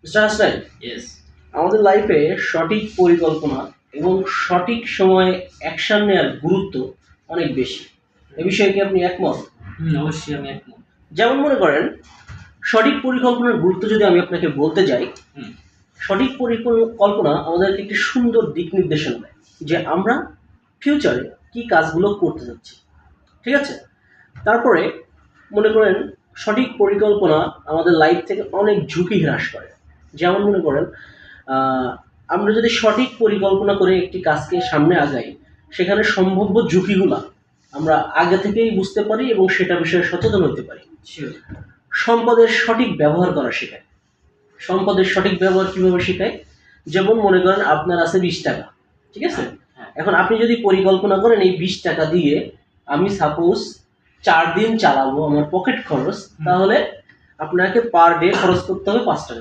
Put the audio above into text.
Mister Hasnain, yes. আমাদের লাইফে সঠিক পরিকল্পনা এবং সঠিক সময়ে অ্যাকশন নেওয়ার গুরুত্ব অনেক বেশি। এ বিষয়ে কি আপনি একমত? অবশ্যই আমি একমত। যেমন মনে করেন, সঠিক পরিকল্পনার গুরুত্ব যদি আমি আপনাকে বলতে যাই, সঠিক পরিকল্পনা আমাদেরকে একটি সুন্দর দিক নির্দেশনা দেয় যে আমরা ফিউচারে কি কাজগুলো করতে যাচ্ছি। ঠিক আছে? তারপরে মনে করেন সঠিক পরিকল্পনা আমাদের লাইফ থেকে অনেক ঝুঁকি হ্রাস করে। যেমন মনে করেন আমরা যদি সঠিক পরিকল্পনা করে একটি কাজকে সামনে আগাই, সেখানে সম্ভাব্য ঝুঁকিগুলা আমরা আগে থেকেই বুঝতে পারি এবং সেটা বিষয়ে সচেতন হতে পারি। সম্পদের সঠিক ব্যবহার করা শেখায়। সম্পদের সঠিক ব্যবহার কিভাবে শেখায়? যেমন মনে করেন আপনার আছে 20 টাকা, ঠিক আছে? এখন আপনি যদি পরিকল্পনা করেন এই 20 টাকা দিয়ে আমি সাপোজ 4 দিন চালাবো আমার পকেট খরচ, তাহলে আপনাকে পার ডে খরচ করতে হবে 5 টাকা।